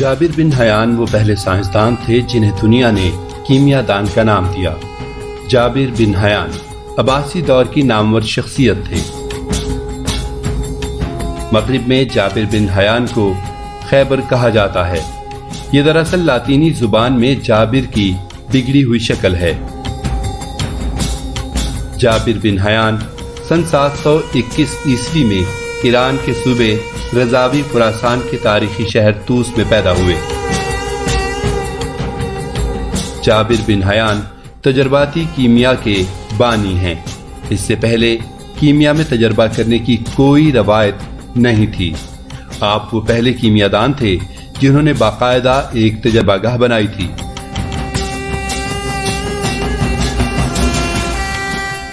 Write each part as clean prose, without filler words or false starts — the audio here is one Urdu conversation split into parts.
جابر بن حیان وہ پہلے سائنسدان تھے جنہیں دنیا نے کیمیا دان کا نام دیا۔ جابر بن حیان عباسی دور کی نامور شخصیت تھے۔ مغرب میں جابر بن حیان کو خیبر کہا جاتا ہے۔ یہ دراصل لاطینی زبان میں جابر کی بگڑی ہوئی شکل ہے۔ جابر بن حیان سن 721 عیسوی میں ایران کے صوبے رضاوی خراسان کے تاریخی شہر طوس میں پیدا ہوئے۔ جابر بن حیان تجرباتی کیمیا کے بانی ہیں۔ اس سے پہلے کیمیا میں تجربہ کرنے کی کوئی روایت نہیں تھی۔ آپ وہ پہلے کیمیا دان تھے جنہوں نے باقاعدہ ایک تجربہ گاہ بنائی تھی۔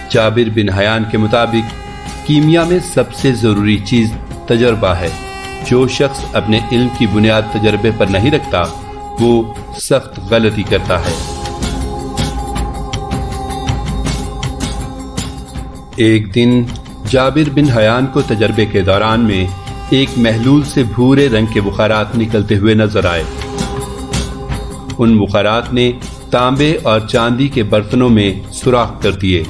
جابر بن حیان کے مطابق کیمیا میں سب سے ضروری چیز تجربہ ہے۔ جو شخص اپنے علم کی بنیاد تجربے پر نہیں رکھتا وہ سخت غلطی کرتا ہے۔ ایک دن جابر بن حیان کو تجربے کے دوران میں ایک محلول سے بھورے رنگ کے بخارات نکلتے ہوئے نظر آئے۔ ان بخارات نے تانبے اور چاندی کے برتنوں میں سوراخ کر دیے۔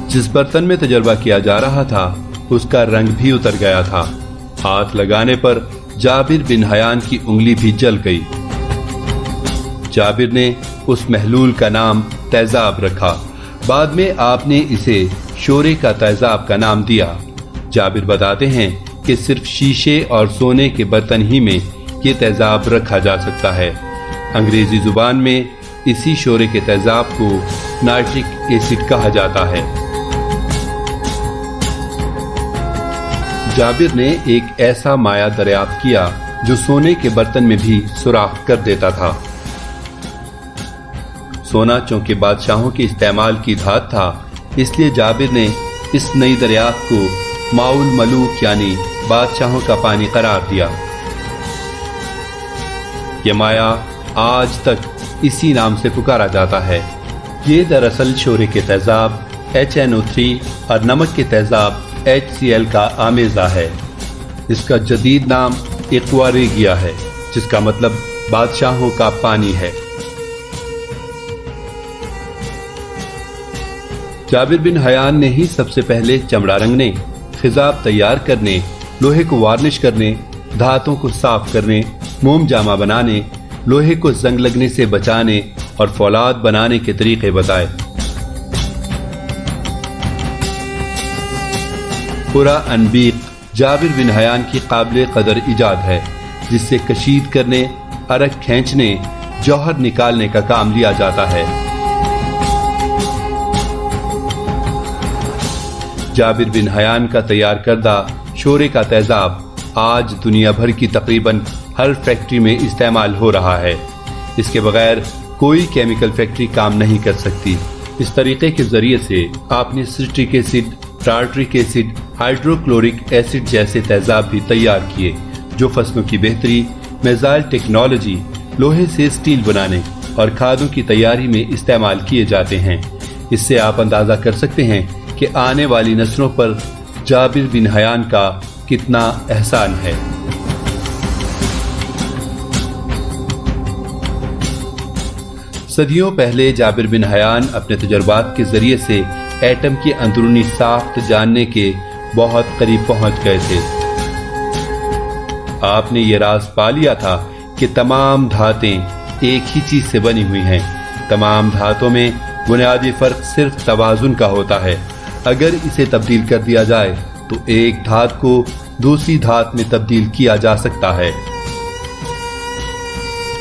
جس برتن میں تجربہ کیا جا رہا تھا اس کا رنگ بھی اتر گیا تھا۔ ہاتھ لگانے پر جابر بن حیان کی انگلی بھی جل گئی۔ جابر نے اس محلول کا نام تیزاب رکھا۔ بعد میں آپ نے اسے شورے کا تیزاب کا نام دیا۔ جابر بتاتے ہیں کہ صرف شیشے اور سونے کے برتن ہی میں یہ تیزاب رکھا جا سکتا ہے۔ انگریزی زبان میں اسی شورے کے تیزاب کو نائٹرک ایسڈ کہا جاتا ہے۔ جابر نے ایک ایسا مایع دریافت کیا جو سونے کے برتن میں بھی سوراخ کر دیتا تھا۔ سونا چونکہ بادشاہوں کے استعمال کی دھات تھا، اس لیے جابر نے اس نئی دریافت کو ماء الملوک یعنی بادشاہوں کا پانی قرار دیا۔ یہ مایع آج تک اسی نام سے پکارا جاتا ہے۔ یہ دراصل شورے کے تیزاب HNO3 اور نمک کے تیزاب HCl کا آمیزہ ہے۔ اس کا جدید نام ایکواریگیا ہے جس کا مطلب بادشاہوں کا پانی ہے۔ جابر بن حیان نے ہی سب سے پہلے چمڑا رنگنے، خضاب تیار کرنے، لوہے کو وارنش کرنے، دھاتوں کو صاف کرنے، موم جامہ بنانے، لوہے کو زنگ لگنے سے بچانے اور فولاد بنانے کے طریقے بتائے۔ پورا انبیق جابر بن حیان کی قابل قدر ایجاد ہے جس سے کشید کرنے، عرق کھینچنے، جوہر نکالنے کا کام لیا جاتا ہے۔ جابر بن حیان کا تیار کردہ شورے کا تیزاب آج دنیا بھر کی تقریباً ہر فیکٹری میں استعمال ہو رہا ہے۔ اس کے بغیر کوئی کیمیکل فیکٹری کام نہیں کر سکتی۔ اس طریقے کے ذریعے سے آپ نے citric acid, tartaric acid, hydrochloric acid جیسے تیزاب بھی تیار کیے جو فصلوں کی بہتری، میزائل ٹیکنالوجی، لوہے سے سٹیل بنانے اور کھادوں کی تیاری میں استعمال کیے جاتے ہیں۔ اس سے آپ اندازہ کر سکتے ہیں کہ آنے والی نسلوں پر جابر بن حیان کا کتنا احسان ہے۔ صدیوں پہلے جابر بن حیان اپنے تجربات کے ذریعے سے ایٹم کی اندرونی ساخت جاننے کے بہت قریب پہنچ گئے تھے۔ آپ نے یہ راز پا لیا تھا کہ تمام دھاتیں ایک ہی چیز سے بنی ہوئی ہیں۔ تمام دھاتوں میں بنیادی فرق صرف توازن کا ہوتا ہے۔ اگر اسے تبدیل کر دیا جائے تو ایک دھات کو دوسری دھات میں تبدیل کیا جا سکتا ہے۔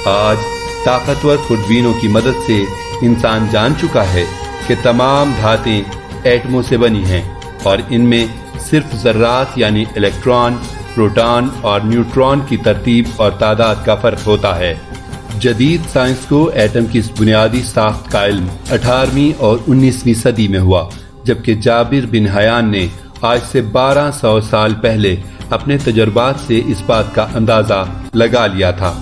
آج طاقتور خوربینوں کی مدد سے انسان جان چکا ہے کہ تمام دھاتیں ایٹموں سے بنی ہیں اور ان میں صرف ذرات یعنی الیکٹران، پروٹون اور نیوٹران کی ترتیب اور تعداد کا فرق ہوتا ہے۔ جدید سائنس کو ایٹم کی اس بنیادی ساخت کا علم 18ویں اور 19ویں صدی میں ہوا، جبکہ جابر بن حیان نے آج سے 1200 سال پہلے اپنے تجربات سے اس بات کا اندازہ لگا لیا تھا۔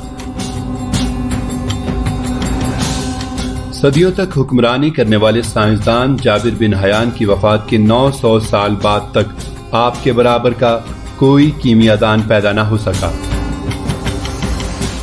صدیوں تک حکمرانی کرنے والے سائنسدان جابر بن حیان کی وفات کے 900 سال بعد تک آپ کے برابر کا کوئی کیمیا دان پیدا نہ ہو سکا۔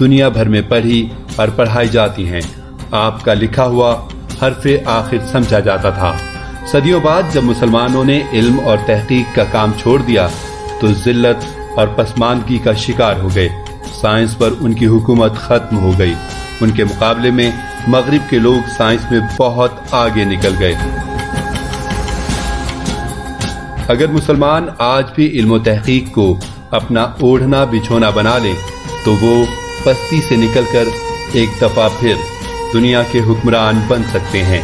دنیا بھر میں پڑھی اور پڑھائی جاتی ہیں. آپ کا لکھا ہوا حرف آخر سمجھا جاتا تھا. صدیوں بعد جب مسلمانوں نے علم اور تحقیق کا کام چھوڑ دیا تو ذلت اور پسماندگی کا شکار ہو گئے. سائنس پر ان کی حکومت ختم ہو گئی. ان کے مقابلے میں مغرب کے لوگ سائنس میں بہت آگے نکل گئے. اگر مسلمان آج بھی علم و تحقیق کو اپنا اوڑھنا بچھونا بنا لیں تو وہ پستی سے نکل کر ایک دفعہ پھر دنیا کے حکمران بن سکتے ہیں.